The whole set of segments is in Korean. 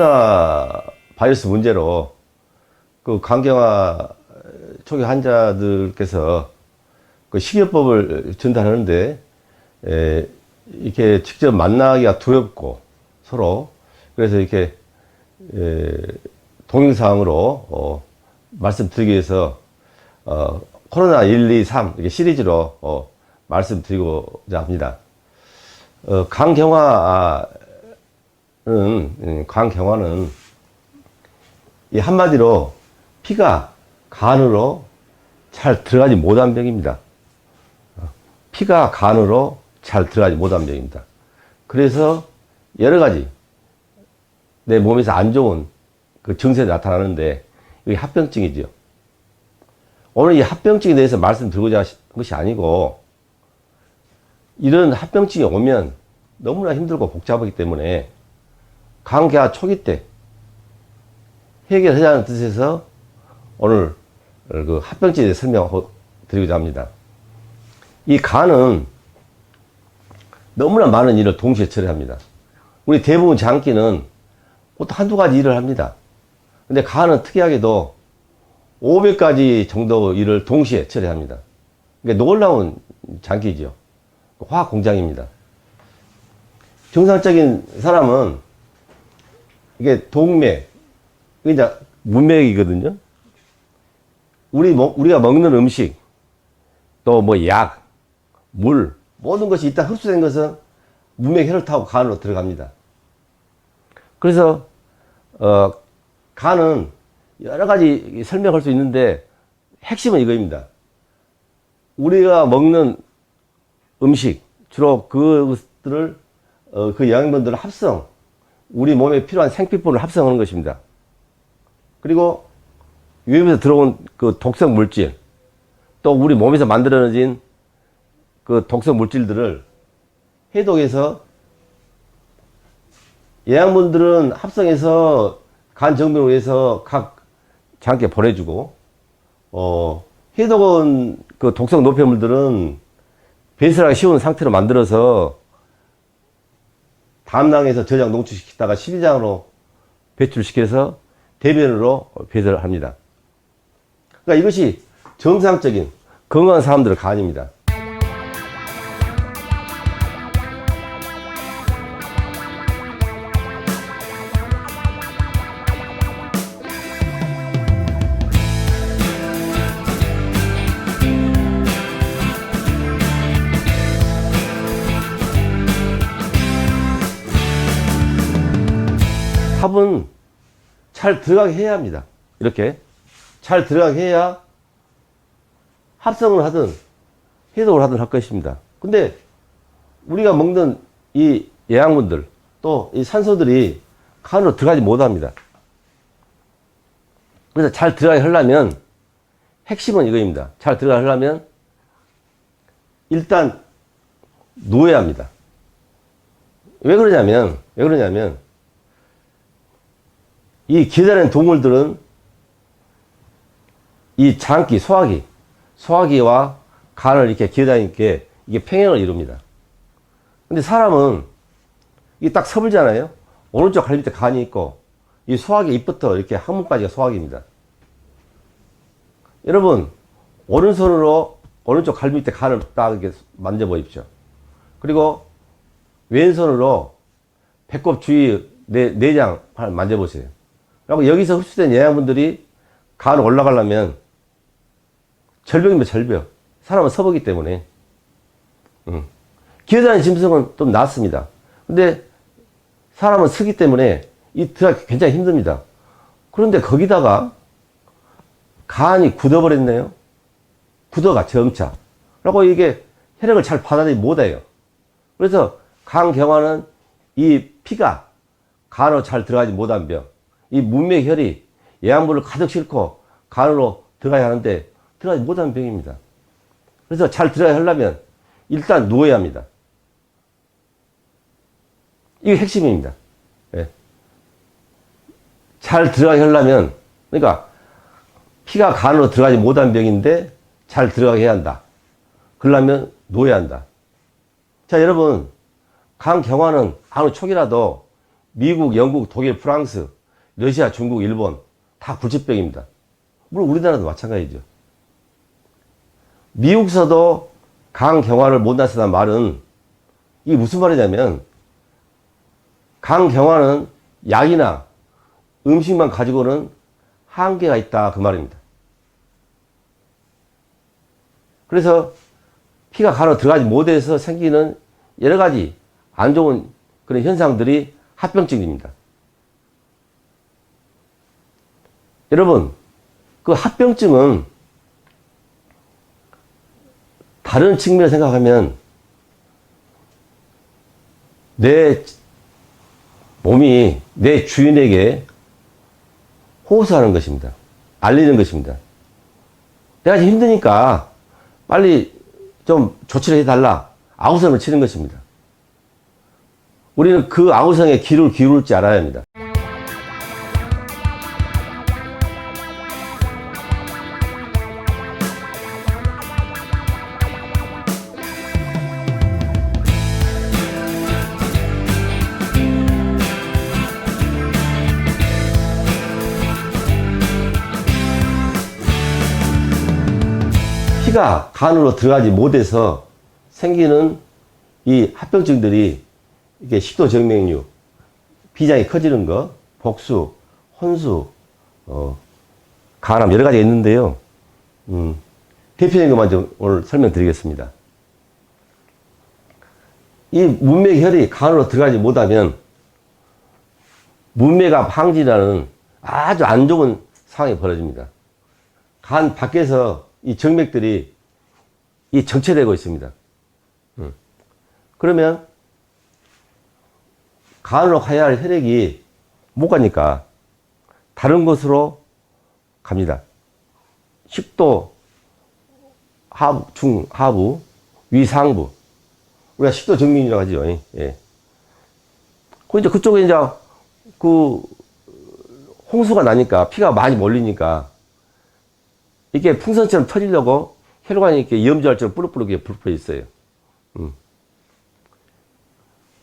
코로나 바이러스 문제로 그 간경화 초기 환자들께서 그 식이요법을 전달하는데 이렇게 직접 만나기가 두렵고 서로 그래서 이렇게 동영상으로 말씀드리기 위해서 코로나 1, 2, 3 이렇게 시리즈로 말씀드리고자 합니다. 간경화는 이 한마디로 피가 간으로 잘 들어가지 못한 병입니다. 피가 간으로 잘 들어가지 못한 병입니다. 그래서 여러 가지 내 몸에서 안 좋은 그 증세가 나타나는데 이게 합병증이죠. 오늘 이 합병증에 대해서 말씀드리고자 한 것이 아니고 이런 합병증이 오면 너무나 힘들고 복잡하기 때문에 간경화 초기 때 해결하자는 뜻에서 오늘 그 합병증에 대해 설명드리고자 합니다. 이 간은 너무나 많은 일을 동시에 처리합니다. 우리 대부분 장기는 보통 한두 가지 일을 합니다. 근데 간은 특이하게도 500가지 정도 일을 동시에 처리합니다. 그러니까 놀라운 장기죠. 화학 공장입니다. 정상적인 사람은 이게 동맥, 이게 이제 문맥이거든요. 우리가 먹는 음식, 또 뭐 약, 물, 모든 것이 일단 흡수된 것은 문맥 혈을 타고 간으로 들어갑니다. 그래서 간은 여러 가지 설명할 수 있는데 핵심은 이거입니다. 우리가 먹는 음식, 주로 그것들을 그 영양분들을 합성, 우리 몸에 필요한 생필품을 합성하는 것입니다. 그리고 외부에서 들어온 그 독성 물질, 또 우리 몸에서 만들어진 그 독성 물질들을 해독해서 영양분들은 합성해서 간 정맥을 위해서 각 장기에 보내주고, 해독은 그 독성 노폐물들은 배설하기 쉬운 상태로 만들어서 담낭에서 저장 농축시키다가 십이장으로 배출시켜서 대변으로 배설합니다. 그러니까 이것이 정상적인 건강한 사람들의 간입니다. 합은 잘 들어가게 해야 합니다. 이렇게 잘 들어가게 해야 합성을 하든 해독을 하든 할 것입니다. 근데 우리가 먹는 이 영양분들 또 이 산소들이 간으로 들어가지 못합니다. 그래서 잘 들어가게 하려면 핵심은 이거입니다. 잘 들어가게 하려면 일단 누워야 합니다. 왜 그러냐면 이 기다리는 동물들은 이 장기, 소화기와 간을 이렇게 기다리니까 이게 평행을 이룹니다. 근데 사람은 이게 딱 서불잖아요. 오른쪽 갈비 밑에 간이 있고 이 소화기 입부터 이렇게 항문까지가 소화기입니다. 여러분 오른손으로 오른쪽 갈비 밑에 간을 딱 이렇게 만져보십시오. 그리고 왼손으로 배꼽 주위 내장 만져보세요. 그리고 여기서 흡수된 영양분들이 간으로 올라가려면 절벽이면 절벽. 사람은 서보기 때문에. 기어다니는 짐승은 좀 낫습니다. 근데 사람은 서기 때문에 이 들어가기 굉장히 힘듭니다. 그런데 거기다가 간이 굳어버렸네요. 굳어가 점차. 그리고 이게 혈액을 잘 받아들이지 못해요. 그래서 간경화는 이 피가 간으로 잘 들어가지 못한 병. 이 문맥혈이 영양분을 가득 싣고 간으로 들어가야 하는데 들어가지 못하는 병입니다. 그래서 잘 들어가야 하려면 일단 누워야 합니다. 이게 핵심입니다. 예. 잘 들어가게 하려면, 그러니까 피가 간으로 들어가지 못한 병인데 잘 들어가게 해야 한다. 그러려면 누워야 한다. 자, 여러분, 간경화는 아무 초기라도 미국, 영국, 독일, 프랑스, 러시아, 중국, 일본 다 굴집병입니다. 물론 우리나라도 마찬가지죠. 미국서도 강경화를 못 나서다는 말은 이게 무슨 말이냐면 강경화는 약이나 음식만 가지고는 한계가 있다 그 말입니다. 그래서 피가 간으로 들어가지 못해서 생기는 여러 가지 안 좋은 그런 현상들이 합병증입니다. 여러분, 그 합병증은 다른 측면을 생각하면 내 몸이 내 주인에게 호소하는 것입니다. 알리는 것입니다. 내가 지금 힘드니까 빨리 좀 조치를 해달라. 아우성을 치는 것입니다. 우리는 그 아우성에 귀를 기울일 줄 알아야 합니다. 피가 간으로 들어가지 못해서 생기는 이 합병증들이 이게 식도정맥류, 비장이 커지는 거, 복수, 혼수, 간암 여러 가지가 있는데요. 대표적인 것만 좀 오늘 설명드리겠습니다. 이 문맥혈이 간으로 들어가지 못하면 문맥압 항진이라는 아주 안 좋은 상황이 벌어집니다. 간 밖에서 이 정맥들이 이 정체되고 있습니다. 그러면 간으로 가야 할 혈액이 못 가니까 다른 곳으로 갑니다. 식도 하부, 중하부, 위상부. 우리가 식도 정맥이라고 하죠. 예. 이제 그쪽에 이제 그 홍수가 나니까 피가 많이 몰리니까 이게 풍선처럼 터지려고 혈관이 이렇게 염주알처럼 뿌르뿌르 불풀어 있어요.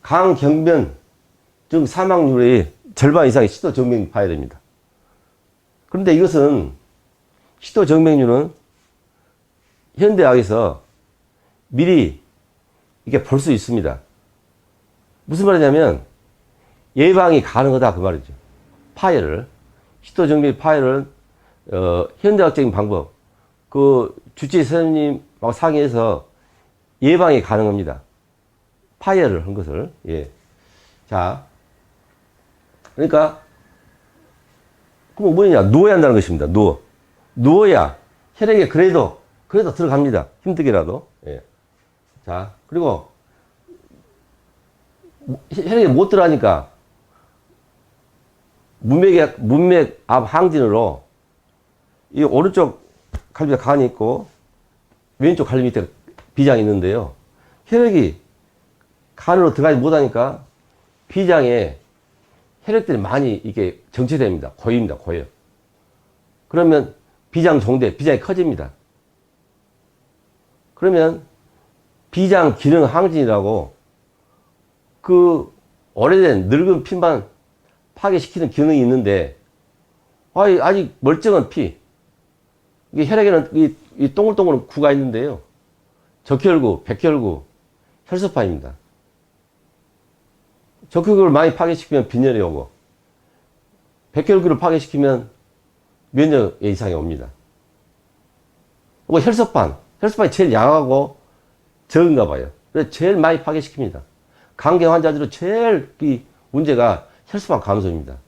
강경변, 즉 사망률의 절반 이상이 식도정맥 봐야 됩니다. 그런데 이것은 식도정맥류는 현대의학에서 미리 이게 볼 수 있습니다. 무슨 말이냐면 예방이 가능하다 그 말이죠. 파열을, 식도정맥 파열을 현대학적인 방법, 그 주治선생님하고 상의해서 예방이 가능합니다. 파열을 한 것을. 예. 자, 그러니까 그럼 뭐냐? 누워야 한다는 것입니다. 누워야 혈액에 그래도 들어갑니다. 힘들게라도. 예. 자, 그리고 혈액에 못 들어가니까 문맥압 항진으로 이 오른쪽 갈비 밑에 간이 있고 왼쪽 갈비 밑에 비장이 있는데요. 혈액이 간으로 들어가지 못하니까 비장에 혈액들이 많이 이게 정체됩니다. 고입니다. 고여. 그러면 비장 종대, 비장이 커집니다. 그러면 비장 기능 항진이라고 그 오래된 늙은 피만 파괴시키는 기능이 있는데 아직 멀쩡한 피, 이게 혈액에는 이 동글동글 구가 있는데요. 적혈구, 백혈구, 혈소판입니다. 적혈구를 많이 파괴시키면 빈혈이 오고, 백혈구를 파괴시키면 면역 이상이 옵니다. 혈소판이 제일 약하고 적은가 봐요. 그래서 제일 많이 파괴시킵니다. 간경 환자들은 제일 이 문제가 혈소판 감소입니다.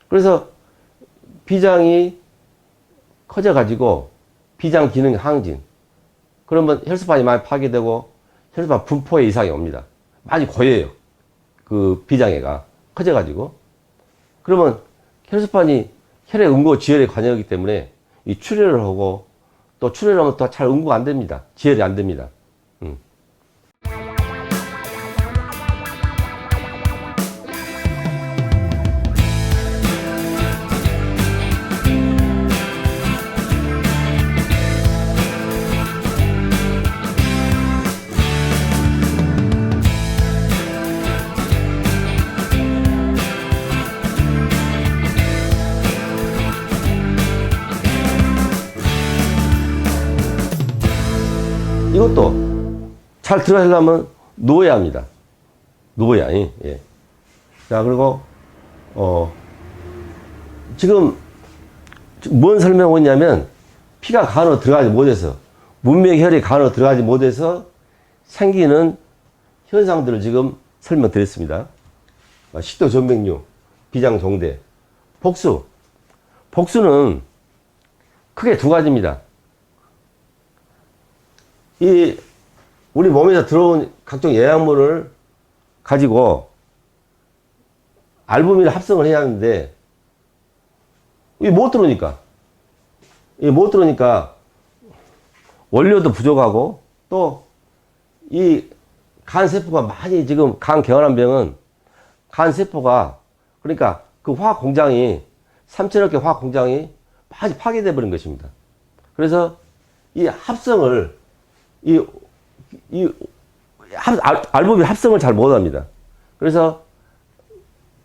그래서 비장이 커져가지고 비장 기능 항진. 그러면 혈소판이 많이 파괴되고 혈소판 분포에 이상이 옵니다. 많이 고여요. 그 비장애가 커져가지고. 그러면 혈소판이 혈액 응고 지혈에 관여하기 때문에 이 출혈을 하고 또 출혈을 하면 또 잘 응고가 안 됩니다. 지혈이 안 됩니다. 잘 들어가려면 놓아야 합니다. 놓아야. 예. 자, 그리고 지금 뭔 설명을 했냐면 피가 간으로 들어가지 못해서 문맥혈이 간으로 들어가지 못해서 생기는 현상들을 지금 설명드렸습니다. 식도전맥류, 비장종대, 복수. 복수는 크게 두 가지입니다. 이 우리 몸에서 들어온 각종 영양분을 가지고 알부민을 합성을 해야 하는데 이게 못 들어오니까 원료도 부족하고 또 이 간세포가 많이 지금 간 경화란 병은 간세포가 그러니까 그 화학 공장이 3천억 개 화학 공장이 많이 파괴돼 버린 것입니다. 그래서 이 합성을 알부민 합성을 잘 못합니다. 그래서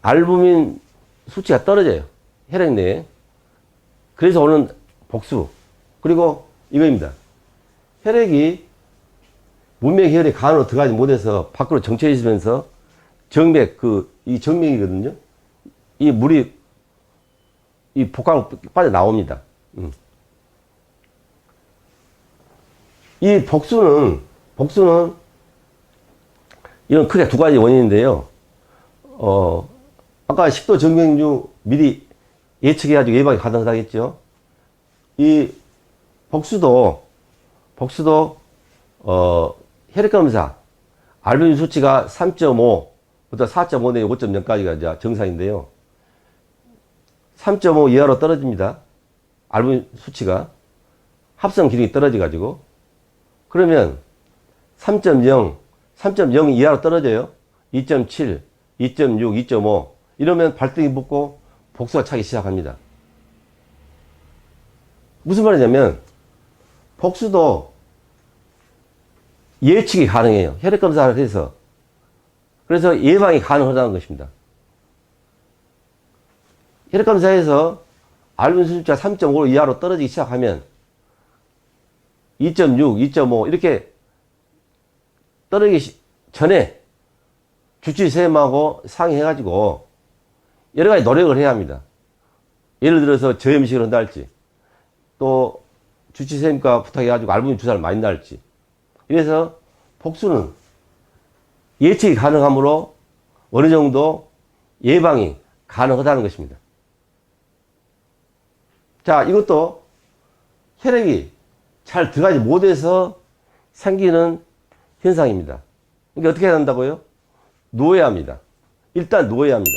알부민 수치가 떨어져요. 혈액 내에. 그래서 오는 복수. 그리고 이거입니다. 혈액이 문맥혈이 간으로 들어가지 못해서 밖으로 정체해 있으면서 정맥, 이 정맥이거든요. 이 물이 이 복강으로 빠져나옵니다. 이 복수는 이런 크게 두 가지 원인인데요. 아까 식도 정맥류 미리 예측해가지고 예방이 가능하다겠죠. 이 복수도 혈액검사 알부민 수치가 3.5부터 4.5 내지 5.0까지가 이제 정상인데요. 3.5 이하로 떨어집니다. 알부민 수치가 합성 기능이 떨어져가지고 그러면 3.0 이하로 떨어져요. 2.7, 2.6, 2.5 이러면 발등이 붓고 복수가 차기 시작합니다. 무슨 말이냐면 복수도 예측이 가능해요. 혈액검사를 해서. 그래서 예방이 가능하다는 것입니다. 혈액검사에서 알부민 수치가 3.5 이하로 떨어지기 시작하면 2.6, 2.5 이렇게 떨어지기 전에 주치의선생님하고 상의해가지고 여러 가지 노력을 해야 합니다. 예를 들어서 저염식을 한다 할지 또 주치의선생님과 부탁해가지고 알부민 주사를 많이 놔할지 이래서 복수는 예측이 가능하므로 어느 정도 예방이 가능하다는 것입니다. 자, 이것도 혈액이 잘 들어가지 못해서 생기는 현상입니다. 그러니까 어떻게 해야 한다고요? 놓아야 합니다. 일단 놓아야 합니다.